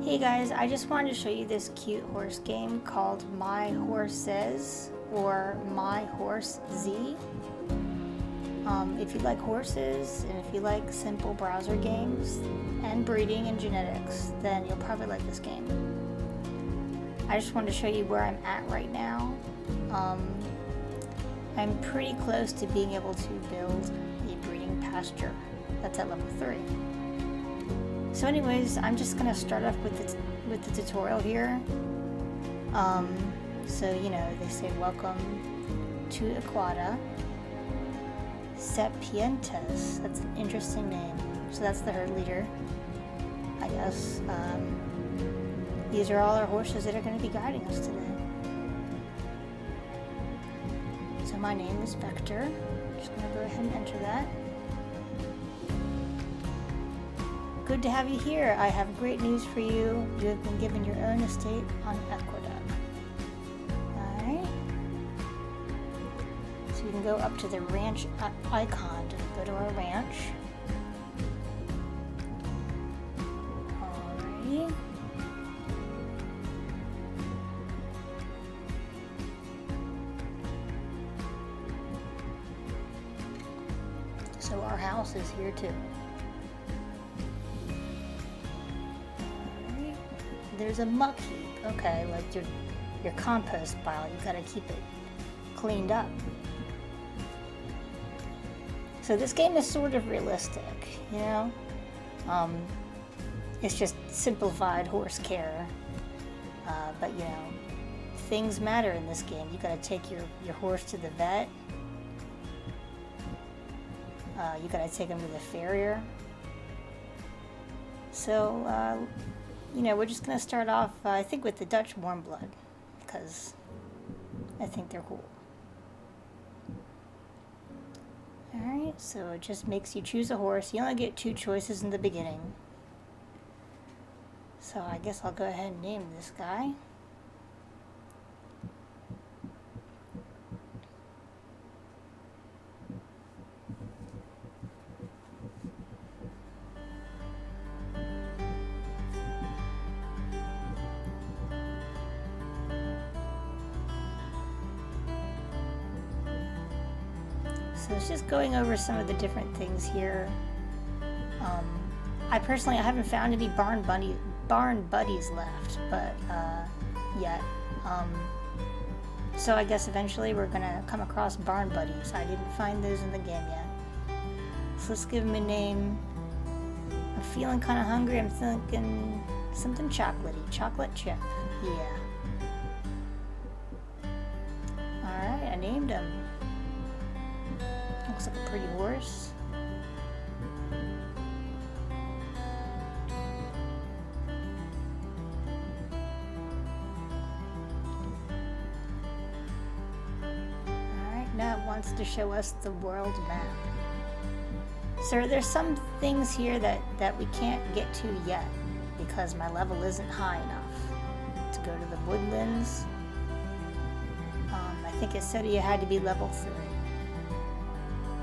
Hey guys, I just wanted to show you this cute horse game called My Horsez or My Horsez. If you like horses and if you like simple browser games and breeding and genetics, then you'll probably like this game. I just wanted to show you where I'm at right now. I'm pretty close to being able to build a breeding pasture. That's at level 3. So anyways, I'm just going to start off with the tutorial here. So, you know, they say welcome to Equine. Sapientes, that's an interesting name. So that's the herd leader, I guess. These are all our horses that are going to be guiding us today. So my name is Vector. I'm just going to go ahead and enter that. Good to have you here. I have great news for you. You have been given your own estate on Equine. Alright. So you can go up to the ranch icon to go to our ranch. Alrighty. So our house is here too. There's a muck heap. Okay, like your compost pile. You gotta keep it cleaned up. So this game is sort of realistic, you know. It's just simplified horse care. But you know, things matter in this game. You gotta take your horse to the vet. You gotta take him to the farrier. So. You know, we're just going to start off, I think, with the Dutch warm blood, because I think they're cool. Alright, so it just makes you choose a horse. You only get 2 choices in the beginning. So I guess I'll go ahead and name this guy. So it's just going over some of the different things here. I personally haven't found any barn buddies left, but yet. So I guess eventually we're gonna come across barn buddies. I didn't find those in the game yet. So let's give them a name. I'm feeling kind of hungry. I'm thinking something chocolatey, chocolate chip. Yeah. All right, I named him. Looks like a pretty horse. Alright, now it wants to show us the world map. So there's some things here that we can't get to yet because my level isn't high enough to go to the woodlands. I think it said you had to be level 3.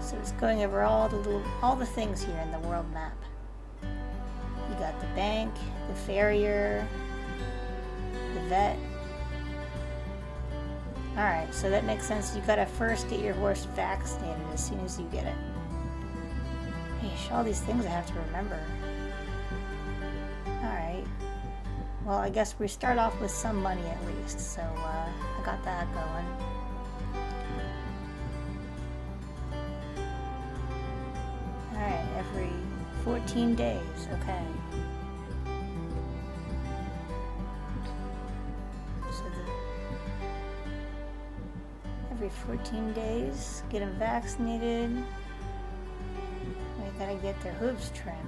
So it's going over all the things here in the world map. You got the bank, the farrier, the vet. Alright, so that makes sense. You gotta first get your horse vaccinated as soon as you get it. Hey, all these things I have to remember. Alright. Well, I guess we start off with some money at least, so I got that going. Alright, every 14 days, okay. So every 14 days, get them vaccinated. We gotta get their hooves trimmed.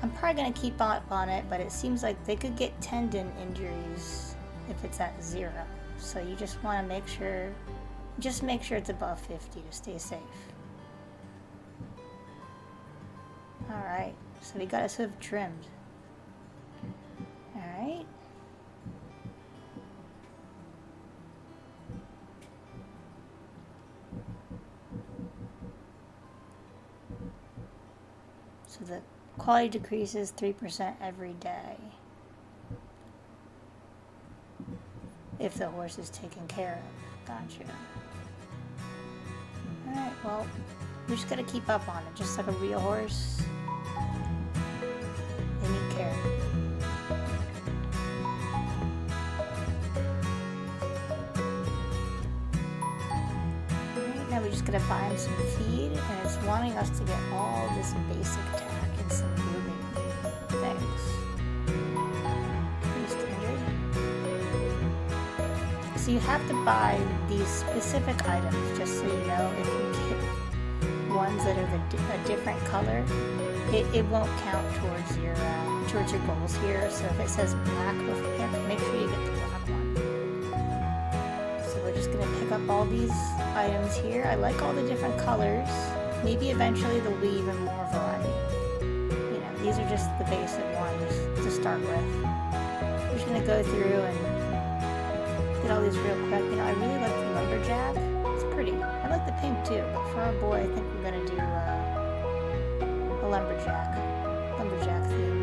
I'm probably gonna keep up on it, but it seems like they could get tendon injuries if it's at 0. So you just wanna make sure it's above 50 to stay safe. Alright, so we got his hoof trimmed. Alright. So Quality decreases 3% every day if the horse is taken care of. Gotcha. Alright, well, we just gotta keep up on it, just like a real horse. They need care. Alright, now we just gotta buy him some feed, and it's wanting us to get all this basic tack and some grooming things. Pretty standard. So you have to buy these specific items, just so you know, if you get ones that are a different color, it won't count towards your goals here. So if it says black with pink, make sure you get the black one. So we're just gonna pick up all these items here. I like all the different colors. Maybe eventually there'll be even more variety. You know, these are just the basic ones to start with. We're just gonna go through and get all these real quick. You know, I really like the lumberjack. It's pretty. I like the pink too, but for our boy, I think we're gonna do a lumberjack theme.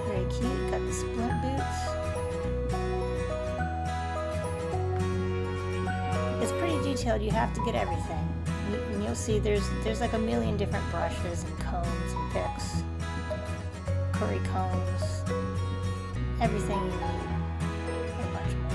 Very cute. Got the splint boots. It's pretty detailed. You have to get everything. And you'll see there's like a million different brushes and combs and picks, curry combs, everything you need. And much more.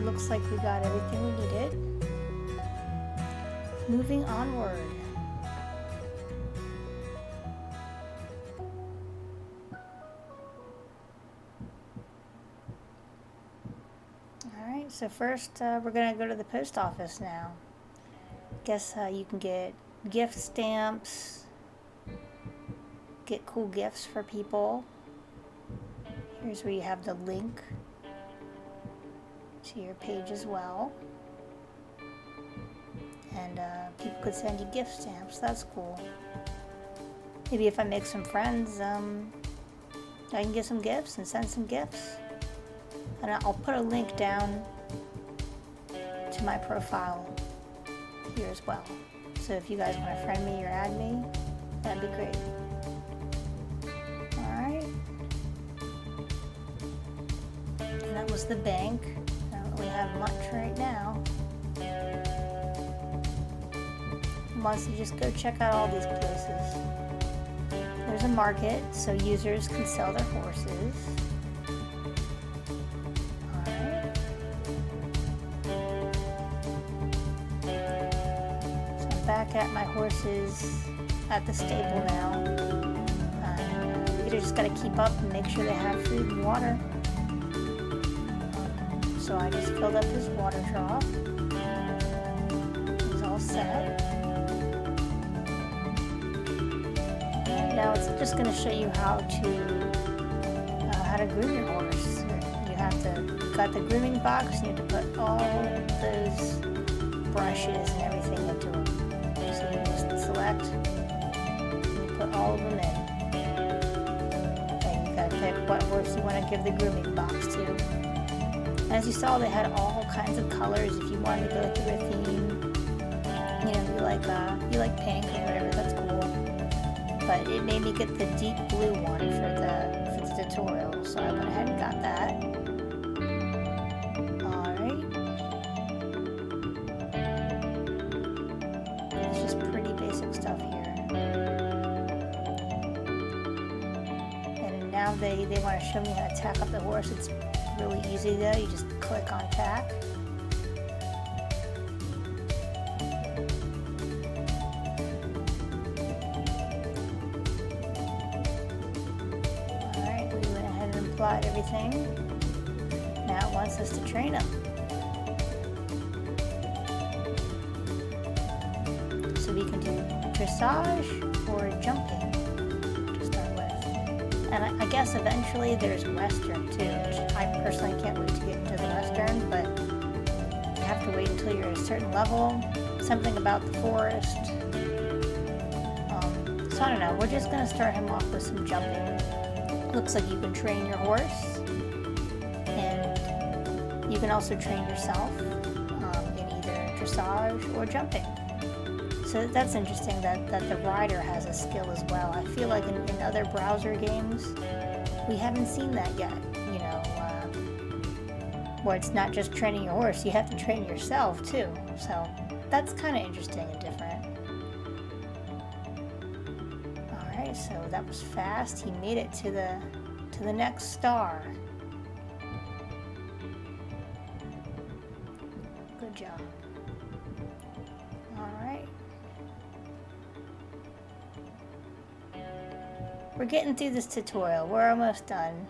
Looks like we got everything we needed. Moving onward. Alright, so first we're going to go to the post office now. Guess you can get gift stamps, get cool gifts for people. Here's where you have the link to your page as well, and people could send you gift stamps. That's cool. Maybe if I make some friends, I can get some gifts and send some gifts, and I'll put a link down to my profile here as well. So if you guys want to friend me or add me, that'd be great. Alright, and that was the bank. We have much right now. Once you just go check out all these places. There's a market, so users can sell their horses. Alright. So I'm back at My Horsez at the stable now. You just gotta keep up and make sure they have food and water. So I just filled up his water trough. He's all set. And now it's just going to show you how to groom your horse. You've got the grooming box, and you have to put all those brushes and everything into them. So you just select, and you put all of them in. And you got to pick what horse you want to give the grooming box to. As you saw, they had all kinds of colors. If you wanted to go through a theme, you know, you like pink or whatever, that's cool. But it made me get the deep blue one for the tutorial, so I went ahead and got that. Alright. It's just pretty basic stuff here. And now they want to show me how to tack up the horse. It's really easy though, you just click on tack. Alright, we went ahead and applied everything. Now it wants us to train them. dressage or jumping to start with. And I guess eventually there's Western too, which I personally can't wait to get into the Western, but you have to wait until you're at a certain level. Something about the forest. So I don't know, we're just going to start him off with some jumping. Looks like you can train your horse, and you can also train yourself in either dressage or jumping. So that's interesting that the rider has a skill as well. I feel like in other browser games, we haven't seen that yet, you know, where it's not just training your horse, you have to train yourself too. So that's kind of interesting and different. Alright, so that was fast. He made it to the next star. Good job. Alright. We're getting through this tutorial. We're almost done.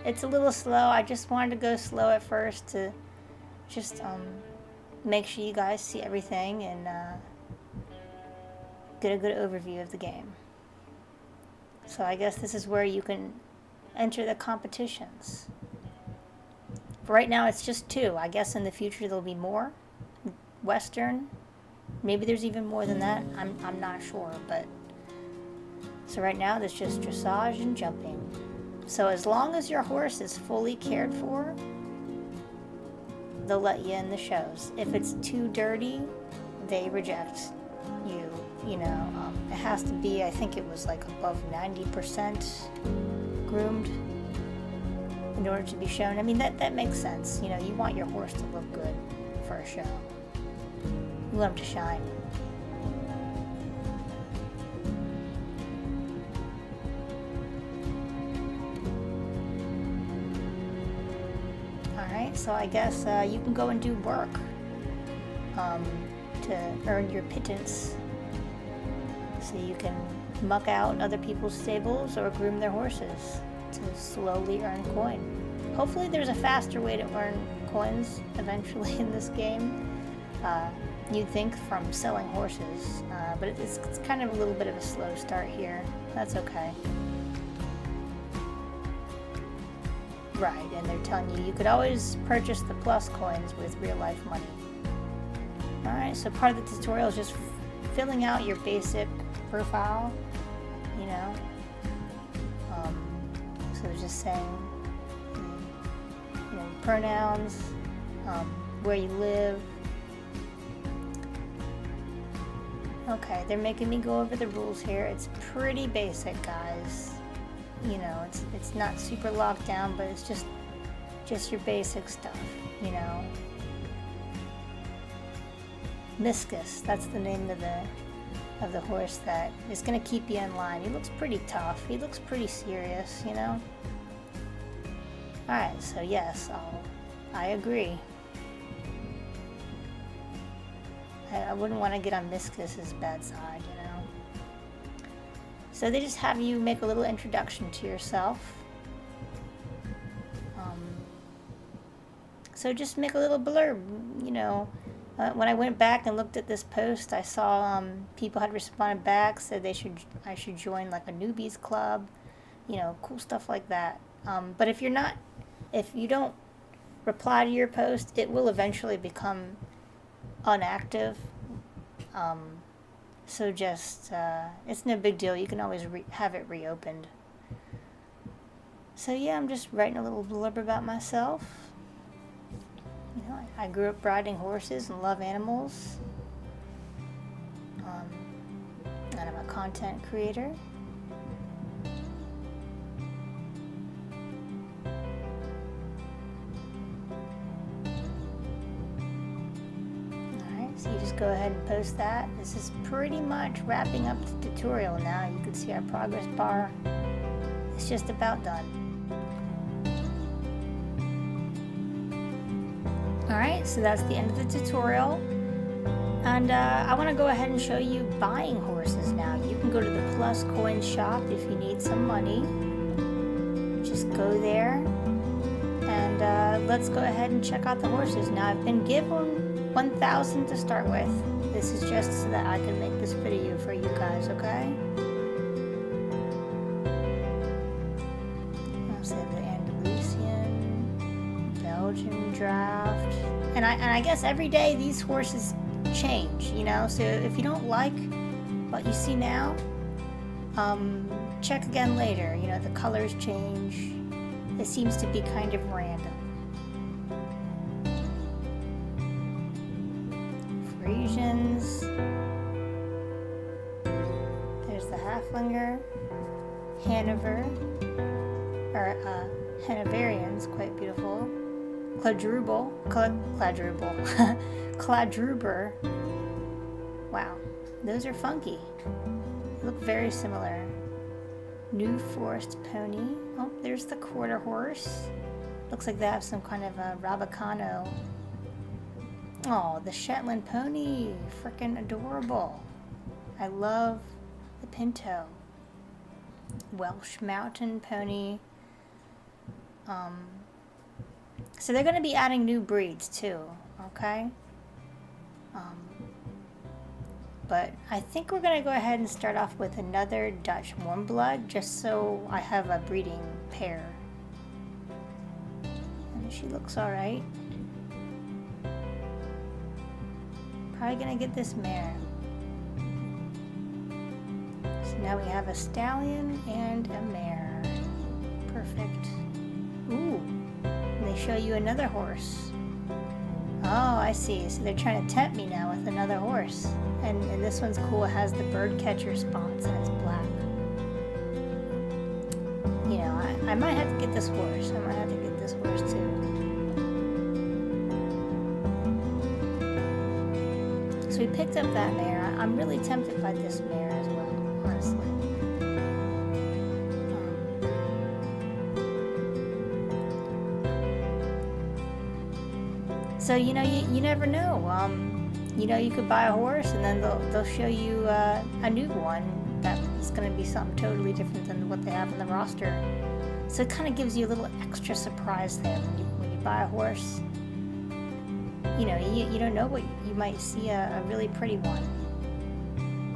It's a little slow. I just wanted to go slow at first to just make sure you guys see everything and get a good overview of the game. So I guess this is where you can enter the competitions. For right now it's just 2. I guess in the future there'll be more. Western. Maybe there's even more than that. I'm not sure, but so right now there's just dressage and jumping. So as long as your horse is fully cared for, they'll let you in the shows. If it's too dirty, they reject you. You know, it has to be, I think it was like above 90% groomed in order to be shown. I mean, that makes sense. You know, you want your horse to look good for a show. You want him to shine. Alright, so I guess you can go and do work to earn your pittance. So you can muck out other people's stables or groom their horses to slowly earn coin. Hopefully there's a faster way to earn coins eventually in this game. You'd think from selling horses, but it's kind of a little bit of a slow start here. That's okay. Right, and they're telling you could always purchase the plus coins with real life money. Alright, so part of the tutorial is just filling out your basic profile, you know. So it's just saying, you know, pronouns, where you live. Okay, they're making me go over the rules here. It's pretty basic, guys. You know, it's not super locked down, but it's just your basic stuff, you know. Miscus, that's the name of the horse that is going to keep you in line. He looks pretty tough. He looks pretty serious, you know. Alright, so yes, I agree. I wouldn't want to get on Miscus's bad side, you know. So they just have you make a little introduction to yourself. So just make a little blurb, you know. When I went back and looked at this post, I saw people had responded back, said I should join like a newbies club, you know, cool stuff like that. But if you don't reply to your post, it will eventually become unactive. So just it's no big deal. You can always have it reopened. So yeah, I'm just writing a little blurb about myself. You know, I grew up riding horses and love animals. And I'm a content creator. Alright, so you just go ahead and post that. This is pretty much wrapping up the tutorial now. You can see our progress bar. It's just about done. Alright, so that's the end of the tutorial, and I want to go ahead and show you buying horses now. You can go to the Plus Coin shop if you need some money. Just go there, and let's go ahead and check out the horses. Now I've been given 1,000 to start with, This is just so that I can make this video for you guys, okay? Also have the Andalusian, Belgian draft. And I guess every day these horses change, you know? So if you don't like what you see now, check again later. You know, the colors change. It seems to be kind of random. Frisians. There's the Haflinger. Hanover. Or, Hanoverians, quite beautiful. Quadruple. Quadruber. Wow. Those are funky. They look very similar. New Forest Pony. Oh, there's the Quarter Horse. Looks like they have some kind of a Rabicano. Oh, the Shetland Pony. Frickin' adorable. I love the Pinto. Welsh Mountain Pony. So they're going to be adding new breeds too, okay? But I think we're going to go ahead and start off with another Dutch warm blood, just so I have a breeding pair. And she looks alright. Probably going to get this mare. So now we have a stallion and a mare. Perfect. Ooh, and they show you another horse. Oh, I see. So they're trying to tempt me now with another horse. And this one's cool. It has the bird catcher spots and it's black. You know, I might have to get this horse. I might have to get this horse too. So we picked up that mare. I'm really tempted by this mare as well, honestly. So, you know, you never know. You know, you could buy a horse and then they'll show you a new one that's going to be something totally different than what they have in the roster. So it kind of gives you a little extra surprise there when you buy a horse. You know, you don't know what you might see a really pretty one.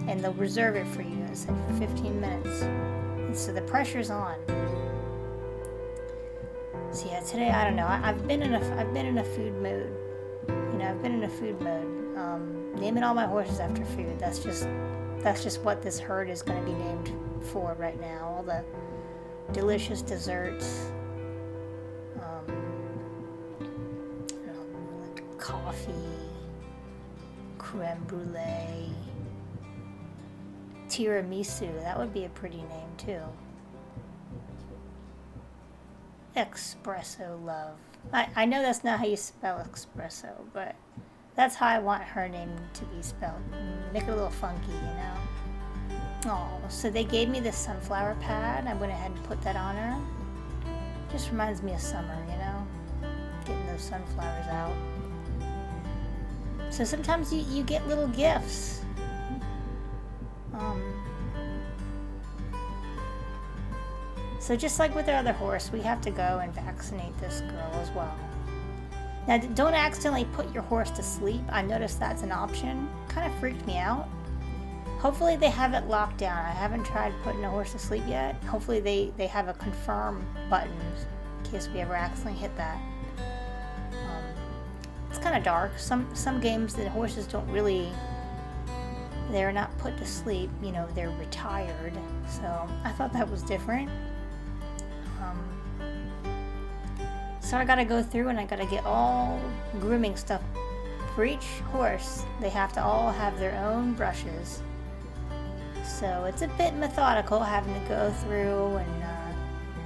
And they'll reserve it for you, I said, for 15 minutes. And so the pressure's on. So yeah, today, I don't know. I've been in a food mode. You know, I've been in a food mode. Naming all my horses after food. That's just what this herd is going to be named for right now. All the delicious desserts. You know, like coffee, creme brulee, tiramisu. That would be a pretty name too. Espresso Love. I know that's not how you spell espresso, but that's how I want her name to be spelled. Make it a little funky, you know? Oh, so they gave me this sunflower pad. I went ahead and put that on her. Just reminds me of summer, you know? Getting those sunflowers out. So sometimes you get little gifts. So just like with our other horse, we have to go and vaccinate this girl as well. Now, don't accidentally put your horse to sleep. I noticed that's an option. Kind of freaked me out. Hopefully they have it locked down. I haven't tried putting a horse to sleep yet. Hopefully they have a confirm button in case we ever accidentally hit that. It's kind of dark. Some games the horses don't really, they're not put to sleep. You know, they're retired. So I thought that was different. So I gotta go through and I gotta get all grooming stuff for each horse. They have to all have their own brushes. So it's a bit methodical having to go through and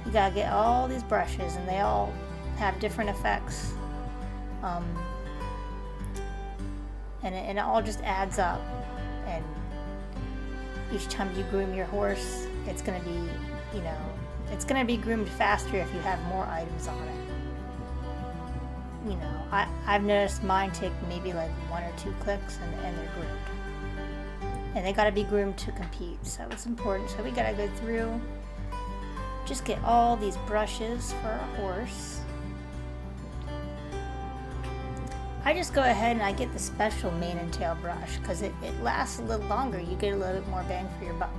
you gotta get all these brushes and they all have different effects. And it all just adds up. And each time you groom your horse, it's gonna be, you know, it's gonna be groomed faster if you have more items on it. You know, I've noticed mine take maybe like 1 or 2 clicks and they're groomed. And they gotta be groomed to compete, so it's important. So we gotta go through, just get all these brushes for our horse. I just go ahead and I get the special mane and tail brush because it lasts a little longer. You get a little bit more bang for your buck.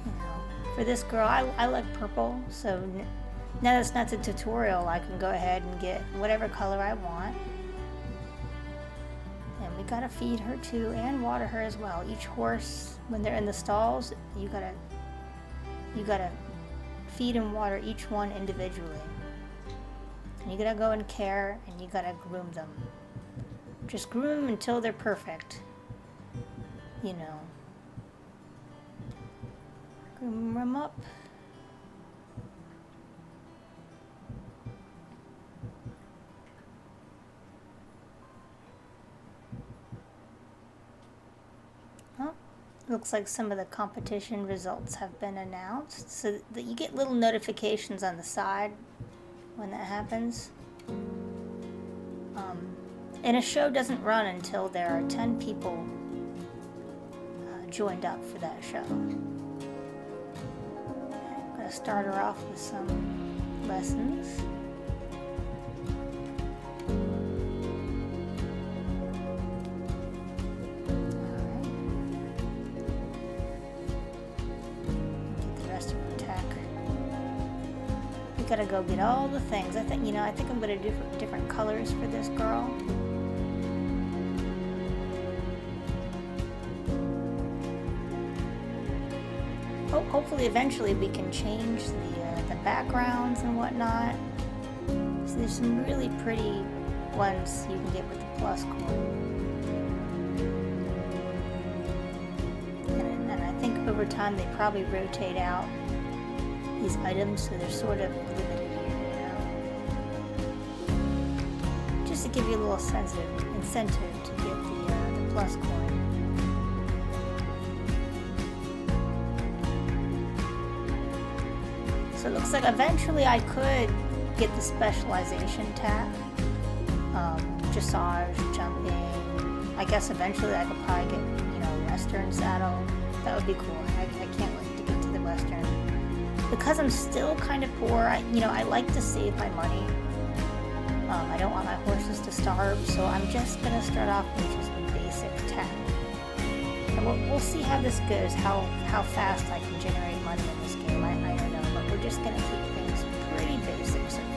You know, for this girl, I like purple, so now that's not the tutorial, I can go ahead and get whatever color I want. And we gotta feed her too and water her as well. Each horse, when they're in the stalls, you gotta feed and water each one individually. And you gotta go and care, and you gotta groom them. Just groom them until they're perfect. You know. Groom them up. Oh, looks like some of the competition results have been announced, so that you get little notifications on the side when that happens. And a show doesn't run until there are 10 people joined up for that show. Okay, I'm going to start her off with some lessons. Alright. Get the rest of her attack. We gotta go get all the things. I think I'm gonna do different colors for this girl. Hopefully, eventually, we can change the backgrounds and whatnot. So there's some really pretty ones you can get with the plus coin. And I think over time they probably rotate out these items, so they're sort of limited here, you know. Just to give you a little sense of incentive to get the plus coin. So it looks like eventually I could get the specialization tab. Dressage, jumping. I guess eventually I could probably get, Western saddle. That would be cool. I can't wait to get to the Western. Because I'm still kind of poor, I like to save my money. I don't want my horses to starve, so I'm just going to start off with just a basic tab. And we'll see how this goes, how fast I can generate money in this game. I don't know, but we're just going to keep things pretty basic so far.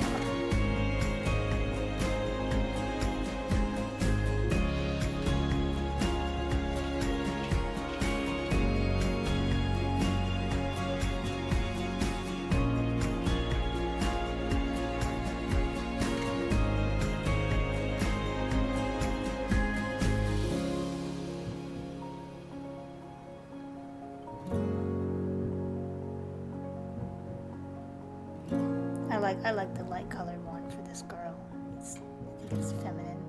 I like the light colored one for this girl. I think it's feminine.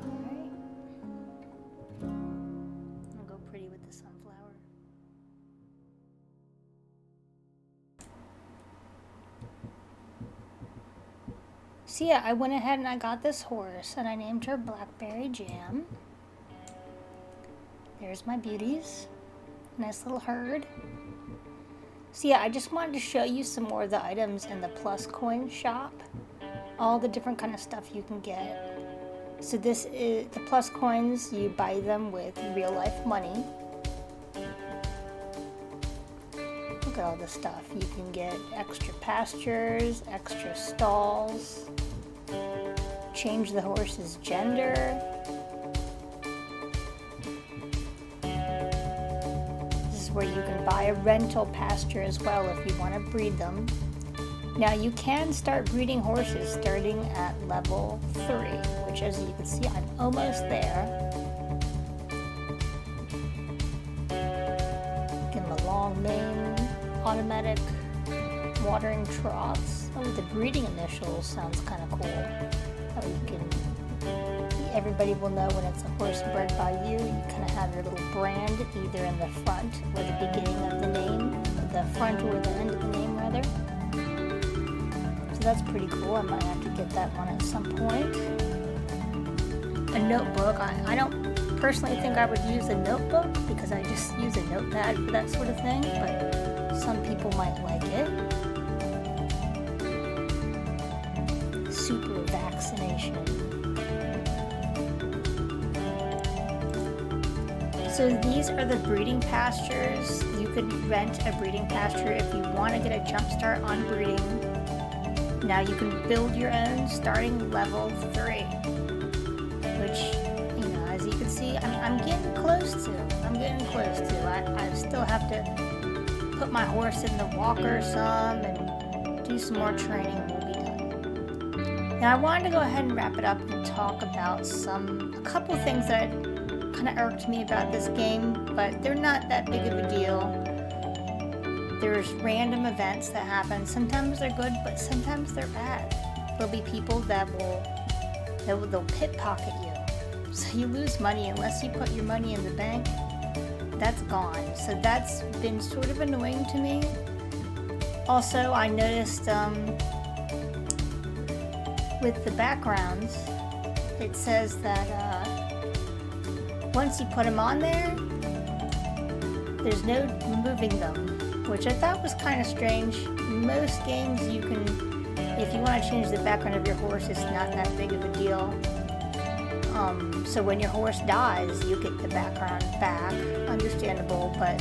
Alright. I'll go pretty with the sunflower. So yeah, I went ahead and I got this horse and I named her Blackberry Jam. There's my beauties. Nice little herd. So yeah, I just wanted to show you some more of the items in the plus coin shop. All the different kind of stuff you can get. So this is the plus coins, you buy them with real life money. Look at all this stuff. You can get extra pastures, extra stalls, change the horse's gender. Where you can buy a rental pasture as well if you want to breed them. Now you can start breeding horses starting at level 3, which as you can see I'm almost there. Give them a long mane, automatic watering troughs. Oh, the breeding initials sounds kind of cool. Everybody will know when it's a horse bred by you. You kind of have your little brand either in the front or the beginning of the name, the front or the end of the name rather. So that's pretty cool. I might have to get that one at some point. A notebook. I don't personally think I would use a notebook because I just use a notepad for that sort of thing, but some people might like it. Super vaccination. So these are the breeding pastures. You could rent a breeding pasture if you want to get a jump start on breeding. Now you can build your own starting level 3, which, you know, as you can see, I'm getting close to. I still have to put my horse in the walker some and do some more training and we'll be done. Now I wanted to go ahead and wrap it up and talk about a couple things that kind of irked me about this game, but they're not that big of a deal. There's random events that happen. Sometimes they're good, but sometimes they're bad. There'll be people that they'll pickpocket you. So you lose money unless you put your money in the bank. That's gone. So that's been sort of annoying to me. Also, I noticed with the backgrounds, it says that once you put them on there, there's no removing them, which I thought was kind of strange. Most games you can, if you want to change the background of your horse, it's not that big of a deal. So when your horse dies, you get the background back. Understandable, but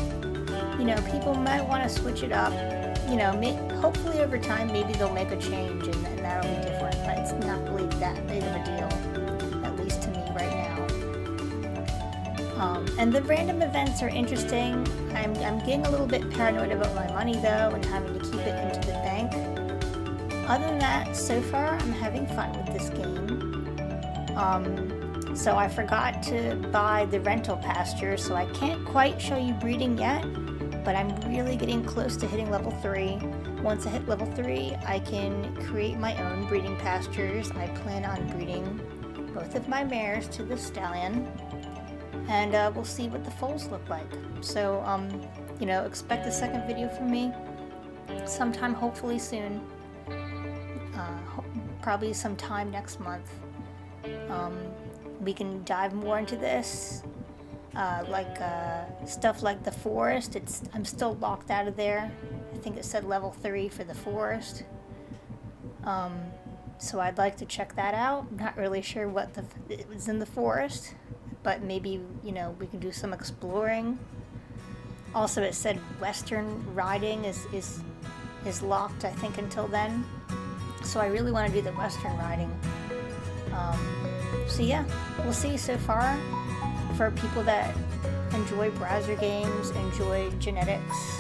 you know, people might want to switch it up. You know, hopefully over time, maybe they'll make a change and that'll be different. But it's not really that big of a deal, at least to me right now. And the random events are interesting. I'm getting a little bit paranoid about my money though, and having to keep it into the bank. Other than that, so far I'm having fun with this game. So I forgot to buy the rental pasture, so I can't quite show you breeding yet, but I'm really getting close to hitting level 3. Once I hit level 3, I can create my own breeding pastures. I plan on breeding both of my mares to the stallion, and we'll see what the foals look like. So, you know, expect a second video from me sometime, hopefully soon, probably sometime next month. We can dive more into this, stuff like the forest. I'm still locked out of there. I think it said level 3 for the forest. So I'd like to check that out. I'm not really sure what it was in the forest, but maybe, you know, we can do some exploring. Also, it said Western riding is locked, I think, until then. So I really want to do the Western riding. So yeah, we'll see. So far, for people that enjoy browser games, enjoy genetics,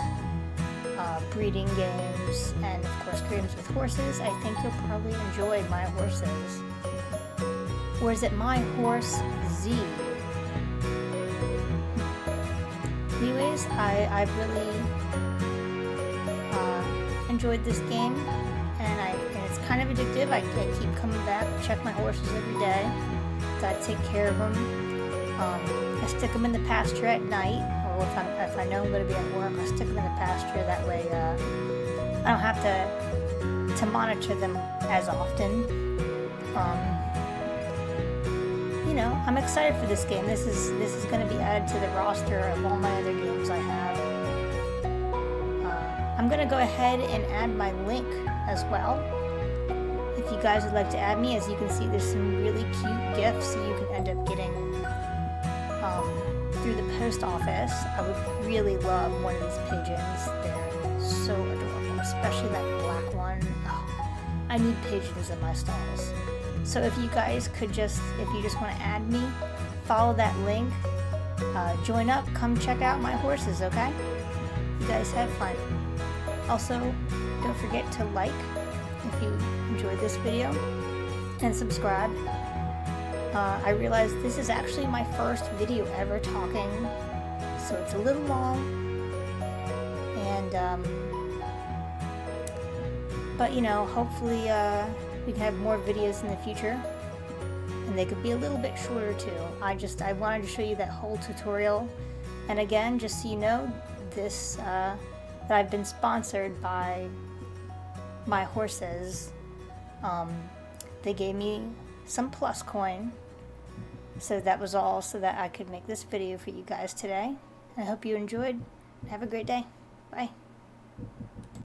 breeding games, and of course games with horses, I think you'll probably enjoy My Horsez. Or is it My Horsez? Anyways, I've really enjoyed this game, and it's kind of addictive. I keep coming back, check my horses every day. Gotta take care of them. I stick them in the pasture at night, or if I know I'm going to be at work, I stick them in the pasture. That way, I don't have to monitor them as often. You know, I'm excited for this game. This is going to be added to the roster of all my other games I have. I'm going to go ahead and add my link as well. If you guys would like to add me, as you can see, there's some really cute gifts you can end up getting through the post office. I would really love one of these pigeons. They're so adorable, especially that black one. Oh, I need pigeons in my stalls. So if you guys could if you just want to add me, follow that link, join up, come check out My Horsez, okay? You guys have fun. Also, don't forget to like if you enjoyed this video, and subscribe. I realized this is actually my first video ever talking, so it's a little long, and but you know, hopefully we can have more videos in the future, and they could be a little bit shorter too. I wanted to show you that whole tutorial, and again, just so you know, this that I've been sponsored by My Horsez. They gave me some plus coin, so that was all so that I could make this video for you guys today. I hope you enjoyed. Have a great day. Bye.